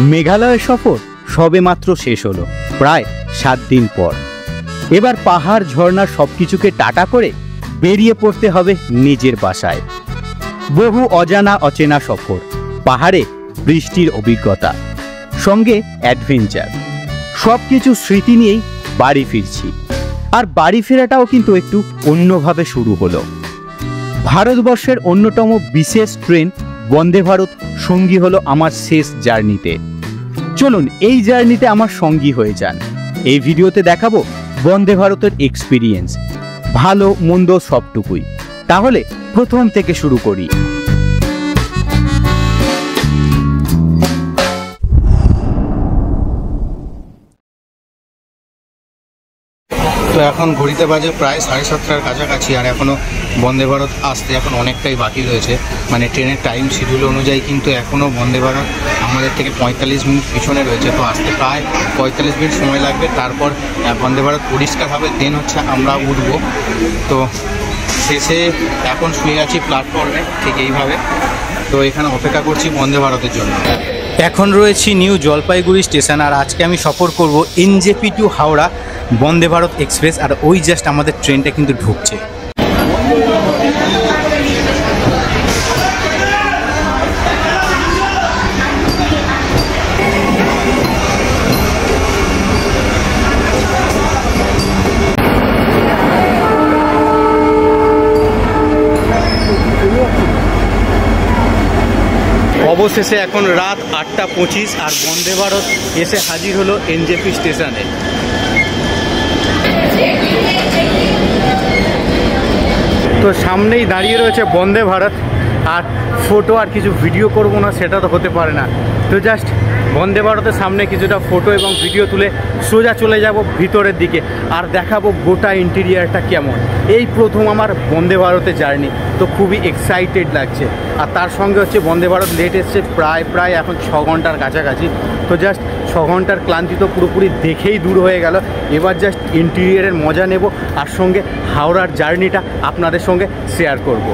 মেঘালয় সফর সবে মাত্র শেষ হলো, প্রায় 7 দিন পর। এবার পাহাড় ঝর্ণা সবকিছুকে টাটা করে বেরিয়ে পড়তে হবে নিজের বাসায়। বহু অজানা অচেনা সফর, পাহাড়ে বৃষ্টির অভিজ্ঞতা, সঙ্গে অ্যাডভেঞ্চার, সবকিছু স্মৃতি নিয়েই বাড়ি ফিরছি। আর বাড়ি ফেরাটাও কিন্তু একটু অন্যভাবে শুরু হলো। ভারতবর্ষের অন্যতম বিশেষ ট্রেন বন্দে ভারত সঙ্গী হলো আমার শেষ জার্নিতে। চলুন এই জার্নিতে আমার সঙ্গী হয়ে যান। এই ভিডিওতে দেখাবো বন্দে ভারতের এক্সপিরিয়েন্স, ভালো মন্দ সবটুকুই। তাহলে প্রথম থেকে শুরু করি। তো এখন ঘড়িতে বাজে প্রায় 7:30টার কাছাকাছি, আর এখনও বন্দে ভারত আসতে এখন অনেকটাই বাকি রয়েছে। মানে ট্রেনের টাইম শিডিউল অনুযায়ী কিন্তু এখনও বন্দে ভারত আমাদের থেকে 45 মিনিট পিছনে রয়েছে। তো আসতে প্রায় 45 মিনিট সময় লাগবে। তারপর বন্দে ভারত পরিষ্কার হবে, দেন হচ্ছে আমরা উঠবো। তো শেষে এখন শুয়ে আছি প্ল্যাটফর্মে ঠিক এইভাবে। তো এখানে অপেক্ষা করছি বন্দে ভারতের জন্য। এখন রয়েছি নিউ জলপাইগুড়ি স্টেশন, আর আজকে আমি সফর করব NJP two Howrah Vande Bharat express. আর ওই জাস্ট আমাদের ট্রেনটা কিন্তু ঢুকছে। অবশেষে এখন রাত 8:25 আর বন্দে ভারত এসে হাজির হলো এনজেপি স্টেশনে। তো সামনেই দাঁড়িয়ে রয়েছে বন্দে ভারত, আর ফটো আর কিছু ভিডিও করব না সেটা তো হতে পারে না। তো জাস্ট বন্দে ভারতের সামনে কিছুটা ফটো এবং ভিডিও তুলে সোজা চলে যাব ভিতরের দিকে, আর দেখাবো গোটা ইন্টেরিয়ারটা কেমন। এই প্রথম আমার বন্দে ভারতে জার্নি, তো খুবই এক্সাইটেড লাগছে। আর তার সঙ্গে হচ্ছে বন্দে ভারত লেট এসছে প্রায় এখন 6 ঘন্টার কাছাকাছি। তো জাস্ট 6 ঘন্টার ক্লান্তি তো পুরোপুরি দেখেই দূর হয়ে গেল। এবার জাস্ট ইন্টেরিয়ারের মজা নেব, আর সঙ্গে হাওড়ার জার্নিটা আপনাদের সঙ্গে শেয়ার করব।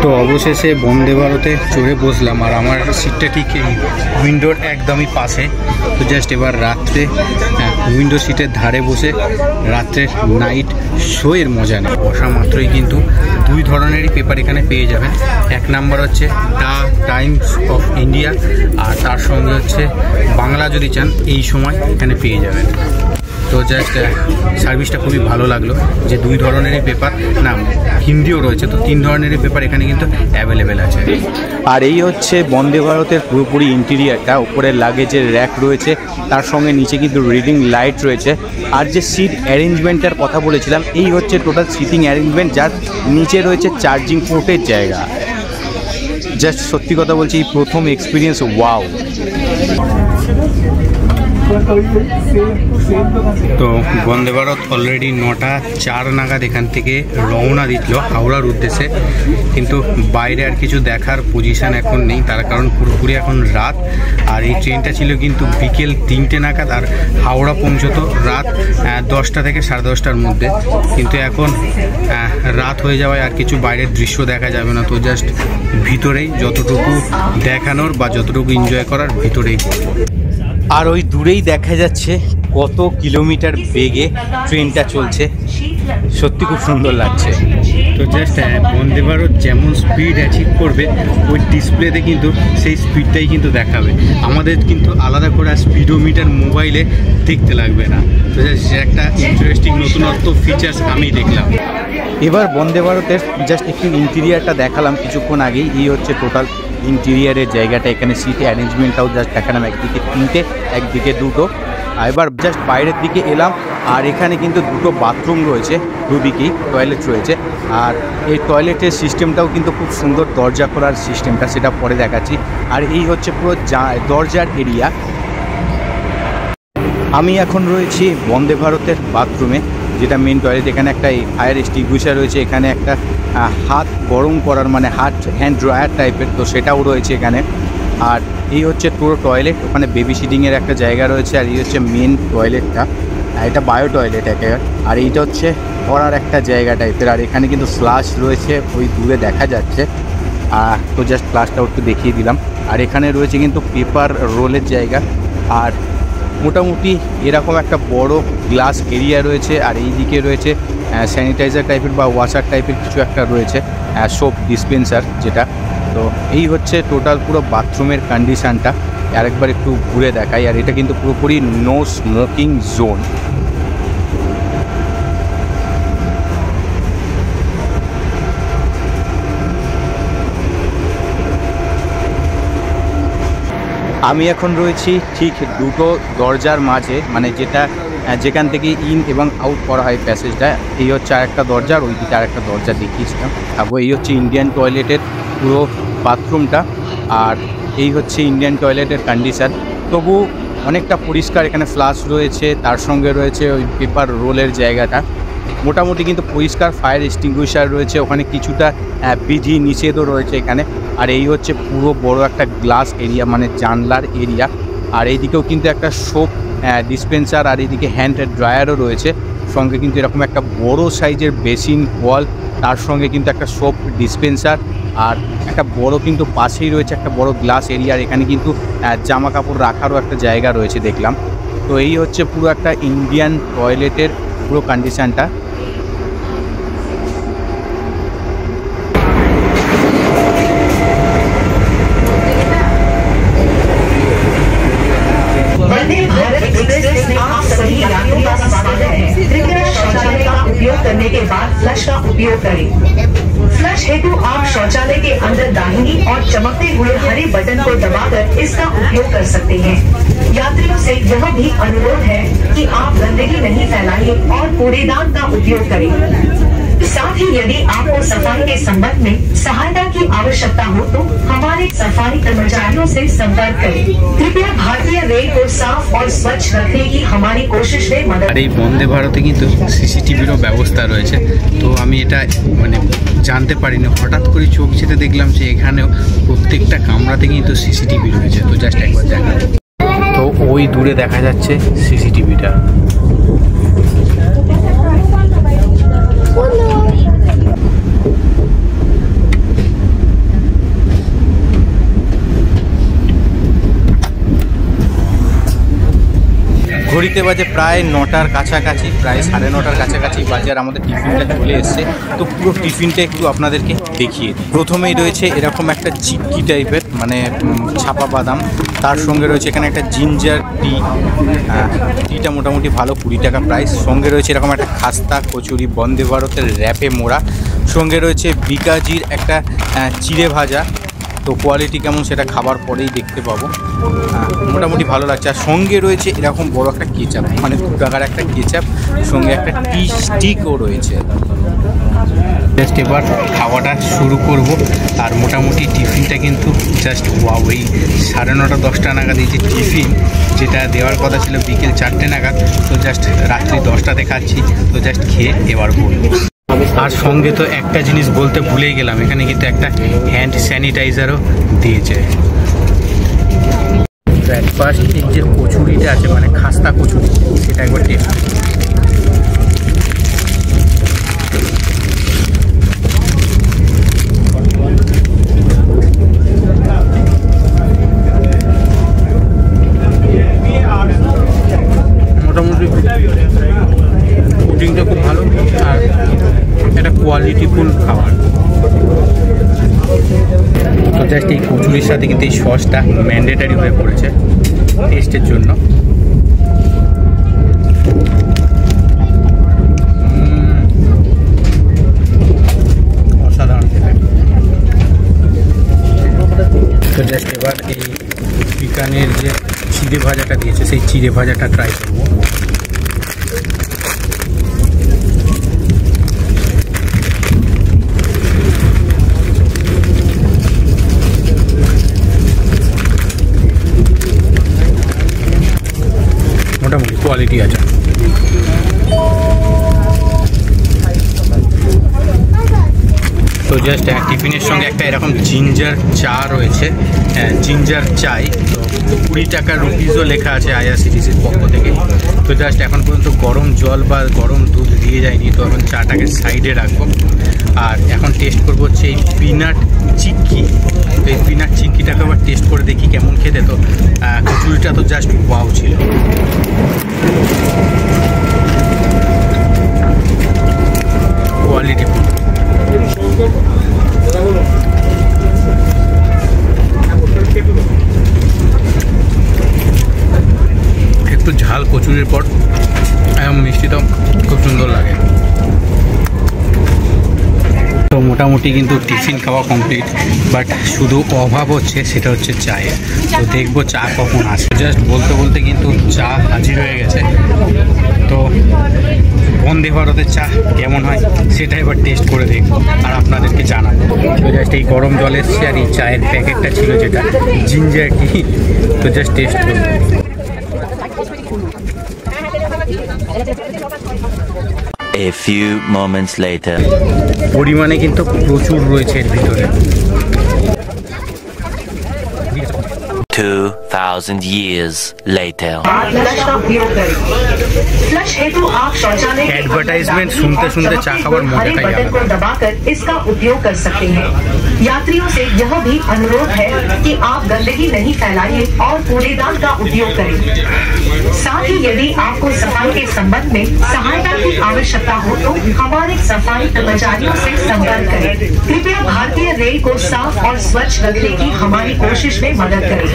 তো অবশেষে বন্দে ভারতে চড়ে বসলাম, আর আমার সিটটা ঠিক এই উইন্ডোর একদমই পাশে। তো জাস্ট এবার রাত্রে উইন্ডো সিটের ধারে বসে রাত্রের নাইট শোয়ের মজা নেই। বসা মাত্রই কিন্তু 2 ধরনেরই পেপার এখানে পেয়ে যাবেন। এক নাম্বার হচ্ছে দ্য টাইমস অফ ইন্ডিয়া, আর তার সঙ্গে হচ্ছে বাংলা যদি চান এই সময় এখানে পেয়ে যাবেন। তো জাস্ট সার্ভিসটা খুবই ভালো লাগলো যে 2 ধরনেরই পেপার, না হিন্দিও রয়েছে। তো 3 ধরনেরই পেপার এখানে কিন্তু অ্যাভেলেবেল আছে। আর এই হচ্ছে বন্দে ভারতের পুরোপুরি ইন্টেরিয়ারটা। উপরে লাগেজের র্যাক রয়েছে, তার সঙ্গে নিচে কিন্তু রিডিং লাইট রয়েছে। আর যে সিট অ্যারেঞ্জমেন্টের কথা বলেছিলাম, এই হচ্ছে টোটাল সিটিং অ্যারেঞ্জমেন্ট, যার নিচে রয়েছে চার্জিং পোর্টের জায়গা। জাস্ট সত্যি কথা বলছি, এই প্রথম এক্সপিরিয়েন্স ওয়াও। তো বন্দে ভারত অলরেডি 9:04 নাগাদ এখান থেকে রওনা দিল হাওড়ার উদ্দেশ্যে, কিন্তু বাইরে আর কিছু দেখার পজিশন এখন নেই, তার কারণ পুরোপুরি এখন রাত। আর এই ট্রেনটা ছিল কিন্তু বিকেল 3টে নাগাদ, আর হাওড়া পৌঁছতো রাত 10টা থেকে 10:30টার মধ্যে। কিন্তু এখন রাত হয়ে যাওয়ায় আর কিছু বাইরের দৃশ্য দেখা যাবে না। তো জাস্ট ভিতরেই যতটুকু দেখানোর বা যতটুকু এনজয় করার ভিতরেই করব। আর ওই দূরেই দেখা যাচ্ছে কত কিলোমিটার বেগে ট্রেনটা চলছে, সত্যি খুব সুন্দর লাগছে। তো জাস্ট বন্দে ভারত যেমন স্পিড অ্যাচিভ করবে ওই ডিসপ্লেতে কিন্তু সেই স্পিডটাই কিন্তু দেখাবে। আমাদের কিন্তু আলাদা করে স্পিডোমিটার মোবাইলে দেখতে লাগবে না। তো জাস্ট একটা ইন্টারেস্টিং নতুনত্ব ফিচার্স আমি দেখলাম। এবার বন্দে ভারতের জাস্ট একটু ইন্টেরিয়ারটা দেখালাম কিছুক্ষণ আগেই। এই হচ্ছে টোটাল ইন্টেরিয়ারের জায়গাটা। এখানে সিট অ্যারেঞ্জমেন্টটাও জাস্ট দেখালাম, একদিকে 3টে একদিকে 2টো। এবার জাস্ট বাইরের দিকে এলাম, আর এখানে কিন্তু 2টো বাথরুম রয়েছে, দুদিকেই টয়লেট রয়েছে। আর এই টয়লেটের সিস্টেমটাও কিন্তু খুব সুন্দর, দরজা খোলার সিস্টেমটা সেটা পরে দেখাচ্ছি। আর এই হচ্ছে পুরো দরজার এরিয়া। আমি এখন রয়েছি বন্দে ভারতের বাথরুমে, যেটা মেন টয়লেট। এখানে একটা ফায়ার এক্সটিংগুইশার রয়েছে, এখানে একটা হাত গরম করার মানে হ্যান্ড ড্রায়ার টাইপের, তো সেটাও রয়েছে এখানে। আর এই হচ্ছে পুরো টয়লেট, ওখানে বেবি সিটিংয়ের একটা জায়গা রয়েছে। আর এই হচ্ছে মেন টয়লেটটা, এটা বায়ো টয়লেট একেবারে। আর এইটা হচ্ছে পড়ার একটা জায়গা টাইপের। আর এখানে কিন্তু ফ্লাশ রয়েছে, ওই দূরে দেখা যাচ্ছে। তো জাস্ট ফ্লাশটা একটু দেখিয়ে দিলাম। আর এখানে রয়েছে কিন্তু পেপার রোলের জায়গা। আর মোটামুটি এরকম একটা বড় গ্লাস এরিয়া রয়েছে। আর এই দিকে রয়েছে স্যানিটাইজার টাইপের বা ওয়াশার টাইপের কিছু একটা রয়েছে, সোপ ডিসপেন্সার যেটা। তো এই হচ্ছে টোটাল পুরো বাথরুমের কন্ডিশানটা। আরেকবার একটু ঘুরে দেখাই। আর এটা কিন্তু পুরোপুরি নো স্মোকিং জোন। আমি এখন রয়েছি ঠিক দুটো দরজার মাঝে, মানে যেখান থেকে ইন এবং আউট করা হয় প্যাসেজটা। এই হচ্ছে আরেকটা দরজা, আর ওই দিকে আরেকটা দরজা দেখিয়েছিলাম। তারপর এই হচ্ছে ইন্ডিয়ান টয়লেটের পুরো বাথরুমটা। আর এই হচ্ছে ইন্ডিয়ান টয়লেটের কন্ডিশান। তবু অনেকটা পরিষ্কার, এখানে ফ্লাশ রয়েছে, তার সঙ্গে রয়েছে ওই পেপার রোলের জায়গাটা। মোটামুটি কিন্তু পরিষ্কার। ফায়ার এক্সটিংগুইশার রয়েছে, ওখানে কিছুটা বিধি নিষেধও রয়েছে এখানে। আর এই হচ্ছে পুরো বড় একটা গ্লাস এরিয়া, মানে জানলার এরিয়া। আর এইদিকেও কিন্তু একটা সোপ ডিসপেন্সার, আর এইদিকে হ্যান্ড ড্রায়ারও রয়েছে। সঙ্গে কিন্তু এরকম একটা বড় সাইজের বেসিন ওয়াল, তার সঙ্গে কিন্তু একটা সোপ ডিসপেন্সার। আর একটা বড় কিন্তু পাশেই রয়েছে একটা বড় গ্লাস এরিয়া। এখানে কিন্তু জামা কাপড় রাখারও একটা জায়গা রয়েছে দেখলাম। তো এই হচ্ছে পুরো একটা ইন্ডিয়ান টয়লেটের পুরো কন্ডিশানটা। करने के बाद फ्लश का उपयोग करें। फ्लश हेतु आप शौचालय के अंदर दाहिनी और चमकते हुए हरे बटन को दबाकर इसका उपयोग कर सकते हैं। यात्रियों से यह भी अनुरोध है कि आप गंदगी नहीं फैलाएं और कूड़ेदान का उपयोग करें। साथ ही यदि आपको सफाई के संबंध में सहायता की आवश्यकता हो तो हमारे सफाई कर्मचारियों से संपर्क करें। कृपया भारतीय रेल को साफ और स्वच्छ रखने की हमारी कोशिश में मदद। আর এই বন্দে ভারতে কিন্তু সিসিটিভিরও ব্যবস্থা রয়েছে। তো আমি এটা মানে জানতে পারিনি, হঠাৎ করে চোখ যেতে দেখলাম যে এখানেও প্রত্যেকটা কামরাতে কিন্তু সিসিটিভি রয়েছে। তো জাস্ট একবার দেখা, তো ওই দূরে দেখা যাচ্ছে সিসিটিভিটা। ঘড়িতে বাজে প্রায় 9টার কাছাকাছি, প্রায় 9:30 কাছাকাছি বাজে। আর আমাদের টিফিনটা চলে এসছে। তো পুরো টিফিনটা একটু আপনাদেরকে দেখিয়ে দিই। প্রথমেই রয়েছে এরকম একটা চিক্কি টাইপের, মানে ছাপা বাদাম। তার সঙ্গে রয়েছে এখানে একটা জিঞ্জার টি। টিটা মোটামুটি ভালো, 20 টাকা প্রাইস। সঙ্গে রয়েছে এরকম একটা খাস্তা কচুরি বন্দে ভারতের র্যাপে মোড়া। সঙ্গে রয়েছে বিকাজির একটা চিড়ে ভাজা। তো কোয়ালিটি কেমন সেটা খাবার পরেই দেখতে পাবো। মোটামুটি ভালো লাগছে। আর সঙ্গে রয়েছে এরকম বড় একটা কেচাপ, মানে 2 টাকার একটা কেচাপ। সঙ্গে একটা টি স্টিকও রয়েছে। জাস্ট এবার খাওয়াটা শুরু করব। আর মোটামুটি টিফিনটা কিন্তু জাস্ট ওয়াও, এই 9:30 10টা নাগাদ এই যে টিফিন যেটা দেওয়ার কথা ছিল বিকেল 4টে নাগাদ, তো জাস্ট রাত্রি 10টাতে খাচ্ছি। তো জাস্ট খেয়ে এবার বলবো। আর সঙ্গে তো একটা জিনিস বলতে ভুলেই গেলাম, এখানে কিন্তু একটা হ্যান্ড স্যানিটাইজারও দিয়েছে। ব্রেকফাস্ট এই যে কচুরিটা আছে, মানে খাস্তা কচুরি, সেটা একবার টেস্ট। মোটামুটি কুকিংটা খুব ভালো, আর একটা কোয়ালিটিফুল খাবার। তো জাস্ট এই কচুরির সাথে কিন্তু এই সসটা ম্যান্ডেটারি হয়ে পড়েছে টেস্টের জন্য। অসাধারণ। তো জাস্ট এবার এই চিকেনের যে চিড়ে ভাজাটা দিয়েছে, সেই চিড়ে ভাজাটা ট্রাই করবো। মোটামুটি কোয়ালিটি আছে। তো জাস্ট টিফিনের সঙ্গে একটা এরকম জিঞ্জার চা রয়েছে, জিঞ্জার চাই। তো 20 টাকা রুপিসও লেখা আছে আইআরসিটিসির পক্ষ থেকে। তো জাস্ট এখন পর্যন্ত গরম জল বা গরম দুধ দিয়ে যায়নি, তো এখন চাটাকে সাইডে রাখবো। আর এখন টেস্ট করবো হচ্ছে এই পিনাট চিক্কি। তো এই পিনাট চিক্কিটাকে আবার টেস্ট করে দেখি কেমন খেতে। তো কচুরিটা তো জাস্ট ওয়াও ছিল। কোয়ালিটি একটু ঝাল কচুরির পর এবং মিষ্টিটাও খুব সুন্দর লাগে। তো মোটামুটি কিন্তু টিফিন খাওয়া কমপ্লিট, বাট শুধু অভাব হচ্ছে সেটা হচ্ছে চায়ের। তো দেখবো চা কখন আসে। জাস্ট বলতে বলতে কিন্তু চা হাজির হয়ে গেছে। তো বন্দে ভারতের চা কেমন হয় সেটা এবার টেস্ট করে দেখবো আর আপনাদেরকে জানাবো। তো জাস্ট এই গরম জল এসছে আর এই চায়ের প্যাকেটটা ছিল যেটা জিঞ্জার টি, তো জাস্ট টেস্ট করবো। A few moments later. পরিমাণে কিন্তু প্রচুর রয়েছে এর ভিতরে। 2000 years later. एडवर्टाइजमेंट सुनते सुनते चा खबर मुंह का बटन को दबाकर इसका उपयोग कर सकते हैं। यात्रियों से यह भी अनुरोध है कि आप गंदगी नहीं फैलाइए और कूड़ेदान का उपयोग करें। साथ ही यदि आपको सफाई के संबंध में सहायता की आवश्यकता हो तो हमारे सफाई कर्मचारियों से संपर्क करें। कृपया भारतीय रेल को साफ और स्वच्छ रखने की हमारी कोशिश में मदद करें।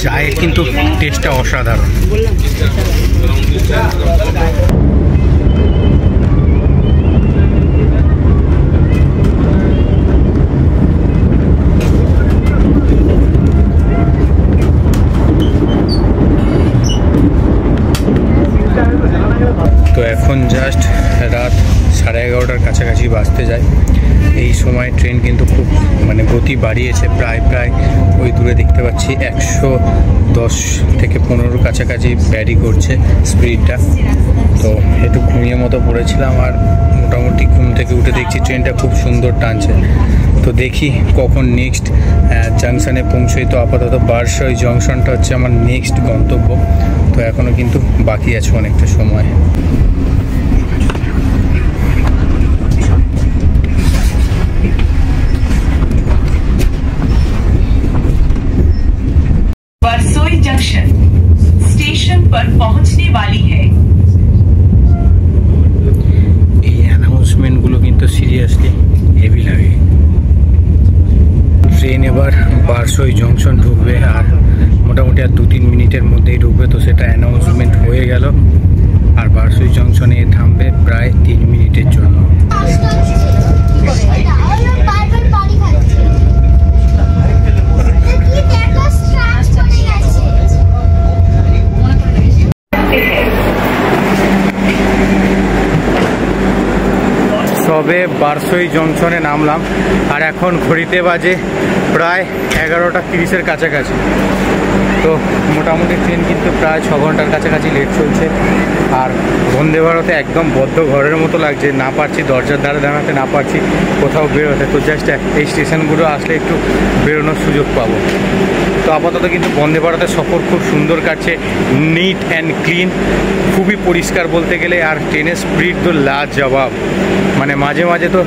চায়ের কিন্তু টেস্টটা অসাধারণ। তো এখন জাস্ট রাত 11:30 কাছাকাছি বাজতে যায়। এই সময় ট্রেন কিন্তু খুব গতি বাড়িয়েছে, প্রায় ওই দূরে দেখতে পাচ্ছি 110 থেকে 15 কাছাকাছি ভ্যারি করছে স্পিডটা। তো একটু ঘুমিয়ে মতো পড়েছিলাম আর মোটামুটি ঘুম থেকে উঠে দেখছি ট্রেনটা খুব সুন্দর টানছে। তো দেখি কখন নেক্সট জাংশনে পৌঁছই। তো আপাতত বারসই জংশনটা হচ্ছে আমার নেক্সট গন্তব্য। তো এখনও কিন্তু বাকি আছে অনেকটা সময়। बरसोई जंक्शन स्टेशन पर पहुंचने वाली है। এই অ্যানাউন্সমেন্টগুলো কিন্তু সিরিয়াসলি হেভি লাগে। ট্রেন এবার বারসই জংশন ঢুকবে আর মোটামুটি আর 2-3 মিনিটের মধ্যেই ঢুকবে। তো সেটা অ্যানাউন্সমেন্ট হয়ে গেল আর বারসই জংশনে থামবে প্রায় 3 মিনিটের জন্য। সবে বারসই জংশনে নামলাম আর এখন ঘড়িতে বাজে প্রায় 11:30 কাছাকাছি। তো মোটামুটি ট্রেন কিন্তু প্রায় 6 ঘন্টার কাছাকাছি লেট চলছে। আর বন্দে ভারতে একদম বদ্ধ ঘরের মতো লাগছে, না পারছি দরজার ধারে দাঁড়াতে, না পারছি কোথাও বেরোতে। তো জাস্ট এই স্টেশনগুলো আসলে একটু বেরোনোর সুযোগ পাবো। তো আপাতত কিন্তু বন্দে ভারতের সফর খুব সুন্দর কাটছে, নিট অ্যান্ড ক্লিন, খুবই পরিষ্কার বলতে গেলে। আর ট্রেনের স্পিড তো লাজবাব, মাঝে মাঝে তো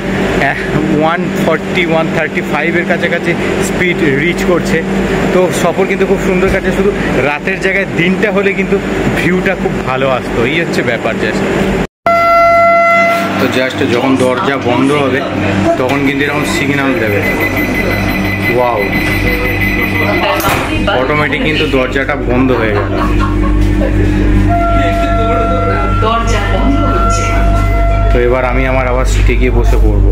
140-135 কাছাকাছি স্পিড রিচ করছে। তো সফর কিন্তু খুব সুন্দর কাটছে। শুধু রাতের জায়গায় দিনটা হলে কিন্তু ভিউটা খুব ভালো আসতো, এই হচ্ছে ব্যাপার। জাস্ট তো জাস্ট যখন দরজা বন্ধ হবে তখন কিন্তু এরকম সিগন্যাল দেবে, ওয়াও, অটোমেটিক কিন্তু দরজাটা বন্ধ হয়ে গেল। তো এবার আমি আমার আবার সিটে গিয়ে বসে পড়বো।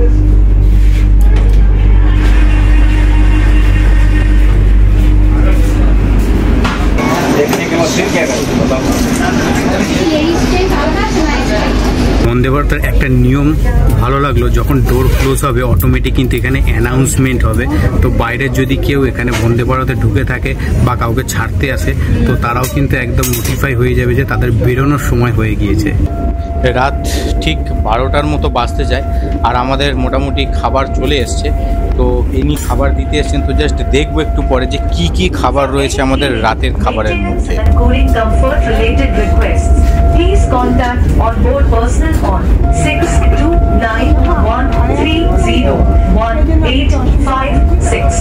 বন্দে ভারতের একটা একটা নিয়ম ভালো লাগলো, যখন ডোর ক্লোজ হবে অটোমেটিক কিন্তু এখানে অ্যানাউন্সমেন্ট হবে। তো বাইরের যদি কেউ এখানে বন্দে ভারতে ঢুকে থাকে বা কাউকে ছাড়তে আসে, তো তারাও কিন্তু একদম নোটিফাই হয়ে যাবে যে তাদের বেরোনোর সময় হয়ে গিয়েছে। রাত ঠিক 12টার মতো বাজতে যায় আর আমাদের মোটামুটি খাবার চলে এসছে। তো ইনি খাবার দিতে এসেছেন, তো জাস্ট দেখবো একটু পরে যে কি কি খাবার রয়েছে আমাদের রাতের খাবারের মধ্যে। Please contact on board personnel on 6291301856.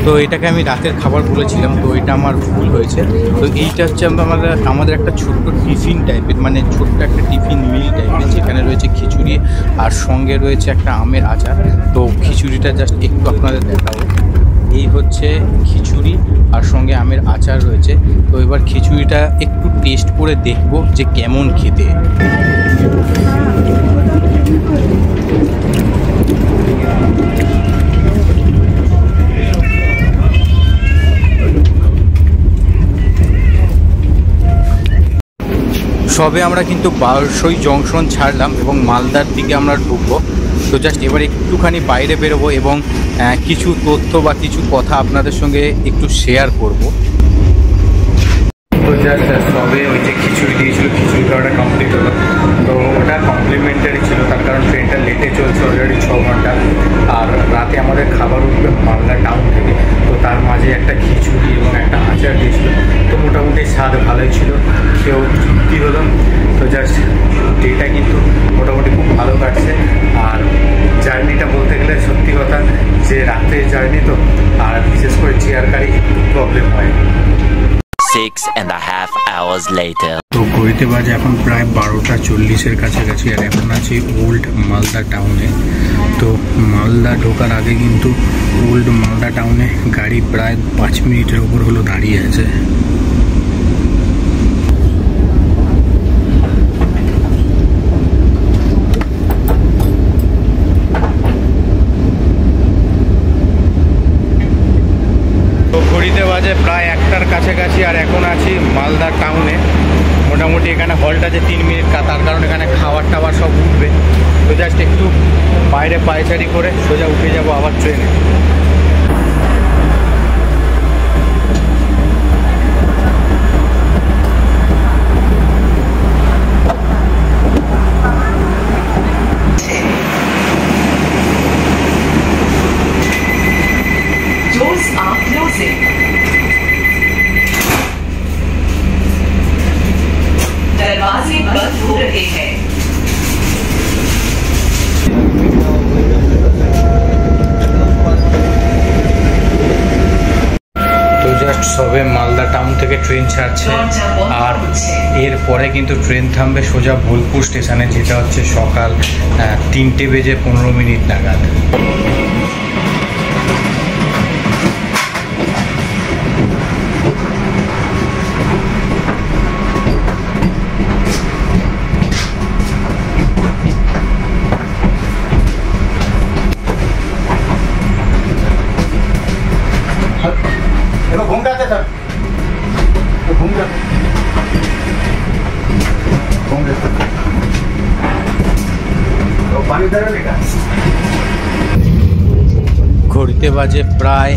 তো এটাকে আমি রাতের খাবার বলেছিলাম, তো এটা আমার ভুল হয়েছে। তো এইটা হচ্ছে আমাদের একটা ছোট্ট টিফিন টাইপের, মানে ছোট্ট একটা টিফিন মিল টাইপের, যেখানে রয়েছে খিচুড়ি আর সঙ্গে রয়েছে একটা আমের আচার। তো খিচুড়িটা জাস্ট একটু আপনাদের দেখাবো। এই হচ্ছে খিচুড়ি আর সঙ্গে আমের আচার রয়েছে। তো এবার খিচুড়িটা একটু টেস্ট করে দেখবো যে কেমন খেতে। সবে আমরা কিন্তু বারসই জংশন ছাড়লাম এবং মালদার দিকে আমরা ঢুকবো। তো জাস্ট এবার একটুখানি বাইরে বেরোবো এবং কিছু তথ্য বা কিছু কথা আপনাদের সঙ্গে একটু শেয়ার করব। তো জাস্ট সবে ওই যে খিচুড়ি দিয়েছিল, খিচুড়ি খাওয়াটা কমপ্লিট হলো। তো ওটা কমপ্লিমেন্টারি ছিল, তার কারণ ট্রেনটা লেটে চলছে অলরেডি 6 ঘন্টা। আর রাতে আমাদের খাবার উঠবে মালদা টাউন থেকে। তো তার মাঝে একটা খিচুড়ি এবং একটা আচার দিয়েছিল। তো মোটামুটি স্বাদ ভালোই ছিল, কেউ তৃপ্তি হলো। তো জাস্ট ডেটা কিন্তু মোটামুটি খুব ভালো কাটছে। আর জার্নিটা বলতে গেলে সত্যি কথা যে রাত্রের জার্নি, তো আর বিশেষ করে চেয়ার গাড়ি একটু প্রবলেম হয়। 6.5 hours later. তো ঘড়িতে বাজে এখন প্রায় 12:40 কাছাকাছি আর এখন আছি ওল্ড মালদা টাউনে। তো মালদা ঢোকার আগে কিন্তু ওল্ড মালদা টাউনে গাড়ি প্রায় 5 মিনিটের উপর হলো দাঁড়িয়ে আছে। ঘড়িতে বাজে প্রায় 1টার কাছাকাছি আর এখন আছি মালদা টাউনে। মোটামুটি এখানে হল্ট আছে 3 মিনিট, তার কারণ এখানে খাবার টাবার সব উঠবে। তো জাস্ট একটু বাইরে পায়চারি করে সোজা উঠে যাব আবার ট্রেনে। Doors are closing. दरवाजे बंद हो रहे हैं। তো জাস্ট সবে মালদা টাউন থেকে ট্রেন ছাড়ছে আর এরপরে কিন্তু ট্রেন থামবে সোজা বোলপুর স্টেশনে, যেটা হচ্ছে সকাল 3:15 নাগাদ। ঘড়িতে বাজে প্রায়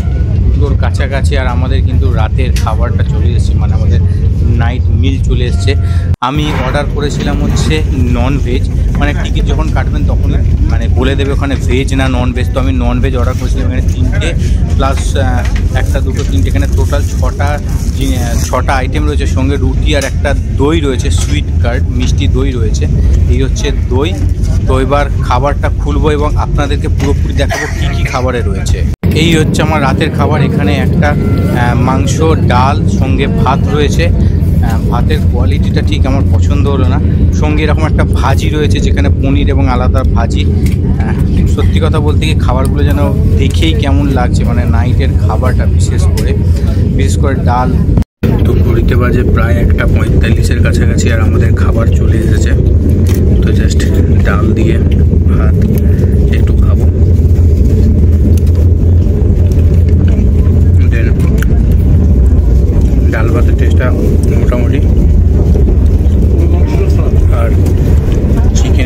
2টোর কাছাকাছি আর আমাদের কিন্তু রাতের খাবারটা চলে এসেছে, মানে আমাদের নাইট মিল চলে এসছে। আমি অর্ডার করেছিলাম হচ্ছে নন ভেজ, মানে টিকিট যখন কাটবেন তখন মানে বলে দেবে ওখানে ভেজ না নন ভেজ। তো আমি নন ভেজ অর্ডার করেছিলাম, এখানে 3টে প্লাস 1টা 2টো 3টে, এখানে টোটাল 6টা আইটেম রয়েছে। সঙ্গে রুটি আর একটা দই রয়েছে, সুইট কার্ড মিষ্টি দই রয়েছে। এই হচ্ছে দই। তো এবার খাবারটা খুলবো এবং আপনাদেরকে পুরোপুরি দেখাবো কী কী খাবারে রয়েছে। এই হচ্ছে আমার রাতের খাবার। এখানে একটা মাংস, ডাল, সঙ্গে ভাত রয়েছে। ভাতের কোয়ালিটিটা ঠিক আমার পছন্দ হলো না। সঙ্গে এরকম একটা ভাজি রয়েছে, যেখানে পনির এবং আলাদা ভাজি। সত্যি কথা বলতে গিয়ে খাবারগুলো যেন দেখেই কেমন লাগছে, মানে নাইটের খাবারটা বিশেষ করে ডাল। তো ঘড়িতে বাজে প্রায় 1:45 কাছাকাছি আর আমাদের খাবার চলে এসেছে। তো জাস্ট ডাল দিয়ে ভাত একটু খাবো। দেন ডাল ভাতের টেস্টটা মোটামুটি, আর চিকেন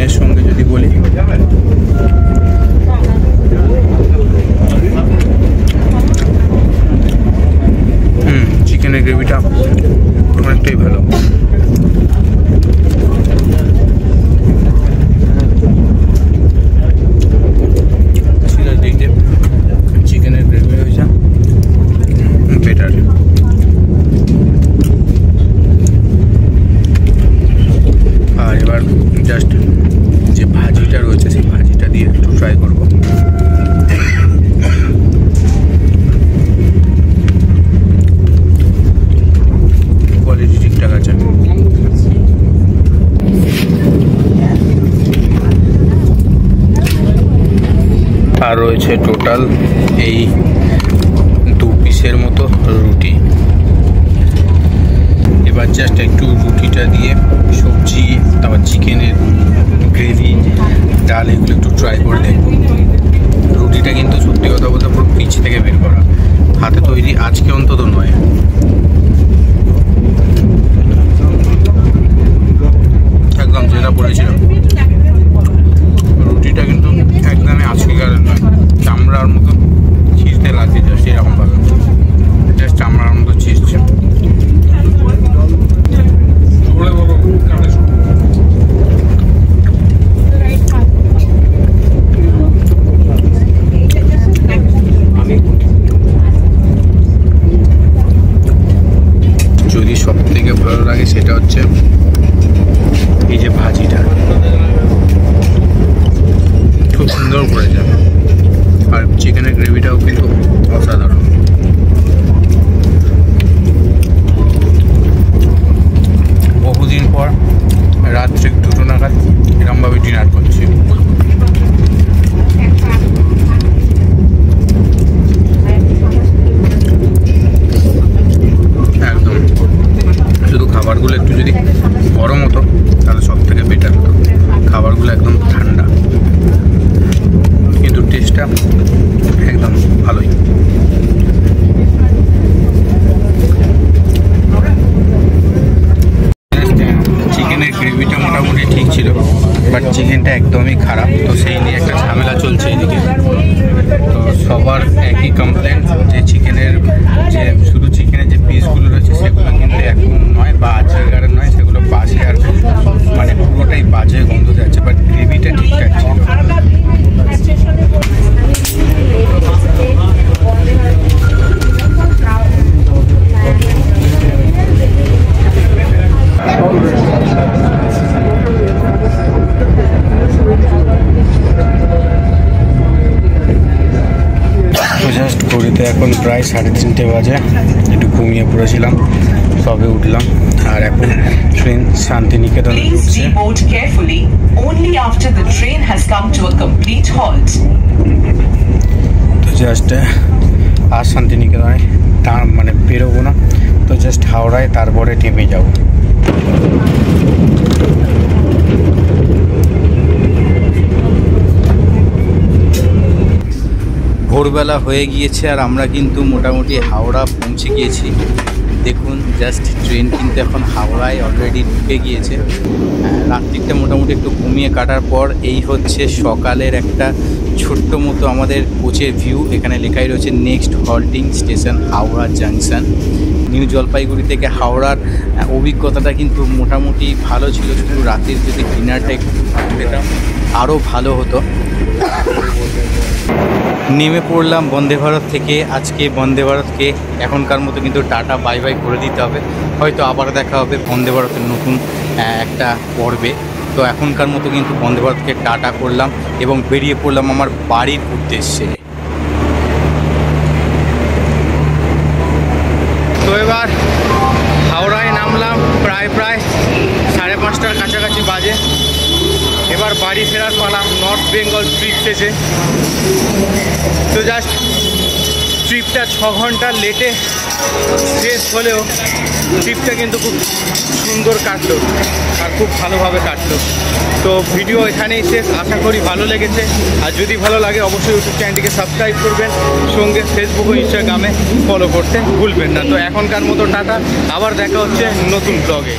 হচ্ছে টোটাল এই 2 পিসের মতো রুটি। এবার জাস্ট একটু রুটিটা দিয়ে সবজি, তারপর চিকেনের গ্রেভি, ডাল এগুলো একটু ট্রাই করে দেখব। রুটিটা কিন্তু সত্যি কথা বলতে পুরো পিচ থেকে বের করা, হাতে তৈরি আজকে অন্তত নয়। একদম যেটা বলেছিলাম, রুটিটা কিন্তু একদমই আজকেকার নয়, চামড়ার মতো ছিঁড়তে লাগছে জাস্ট এরকমভাবে, জাস্ট চামড়ার মতো ছিঁড়ছে। যদি সব থেকে ভালো লাগে সেটা হচ্ছে এই যে ভাজিটা, খুব সুন্দর করেছে, আর চিকেনের গ্রেভিটাও কিন্তু অসাধারণ। বহুদিন পর রাত্রে 2টো নাগাদ এরমভাবে ডিনার করছি। একদম, শুধু খাবারগুলো একটু যদি গরম হতো তাহলে সব থেকে বেটার হতো। খাবারগুলো একদম ঠান্ডা, কিন্তু টেস্টটা একদম ভালোই। চিকেনের গ্রেভিটা মোটামুটি ঠিক ছিল, বাট চিকেনটা একদমই খারাপ, তো সেই নিয়ে একটা ঝামেলা চলছে এদিকে। তো সবার একই কমপ্লেন যে চিকেনের যে শুধু চিকেনের যে পিসগুলো রয়েছে সেগুলো কিন্তু একদম নয় বা আজকের নয়, সেগুলো বাজে, আর মানে পুরোটাই বাজে গন্ধ যাচ্ছে, বাট গ্রেভিটা ঠিকঠাক ছিল। জাস্ট ঘড়িতে এখন প্রায় 3:30 বাজে, একটু ঘুমিয়ে পড়েছিলাম, সবে উঠলাম, আর এখন ট্রেন শান্তিনিকেতন ঢুকছে। তো জাস্ট আর শান্তিনিকেতনে মানে বেরোবো না, তো জাস্ট হাওড়ায় তারপরে নেমে যাবো। ভোরবেলা হয়ে গিয়েছে আর আমরা কিন্তু মোটামুটি হাওড়া পৌঁছে গিয়েছি। দেখুন জাস্ট ট্রেন কিন্তু এখন হাওড়ায় অলরেডি ঢুকে গিয়েছে। রাত্রিটা মোটামুটি একটু ঘুমিয়ে কাটার পর এই হচ্ছে সকালের একটা ছোট্ট মতো আমাদের কোচের ভিউ। এখানে লেখাই রয়েছে next halting station Howrah junction. New Jalpaiguri থেকে হাওড়ার অভিজ্ঞতাটা কিন্তু মোটামুটি ভালো ছিল, শুধু রাতের যদি ডিনারটা একটু পেতাম আরও ভালো হতো। নেমে পড়লাম বন্দে ভারত থেকে। আজকে বন্দে ভারতকে এখনকার মতো কিন্তু টাটা বাই বাই করে দিতে হবে, হয়তো আবার দেখা হবে বন্দে ভারতের নতুন একটা পর্বে। তো এখনকার মতো কিন্তু বন্দে ভারতকে টাটা করলাম এবং বেরিয়ে পড়লাম আমার বাড়ির উদ্দেশ্যে। তো এবার হাওড়ায় নামলাম, প্রায় 5:30টার কাছাকাছি বাজে। এবার বাড়ি ফেরার পালা নর্থ বেঙ্গল ট্রিপ শেষে। তো জাস্ট ট্রিপটা 6 ঘন্টা লেটে শেষ হলেও ট্রিপটা কিন্তু খুব সুন্দর কাটলো আর খুব ভালোভাবে কাটলো। তো ভিডিও এখানেই শেষ, আশা করি ভালো লেগেছে। আর যদি ভালো লাগে অবশ্যই ইউটিউব চ্যানেলটিকে সাবস্ক্রাইব করবেন, সঙ্গে ফেসবুক ও ইনস্টাগ্রামে ফলো করতে ভুলবেন না। তো এখনকার মতো টাটা, আবার দেখা হচ্ছে নতুন ব্লগে।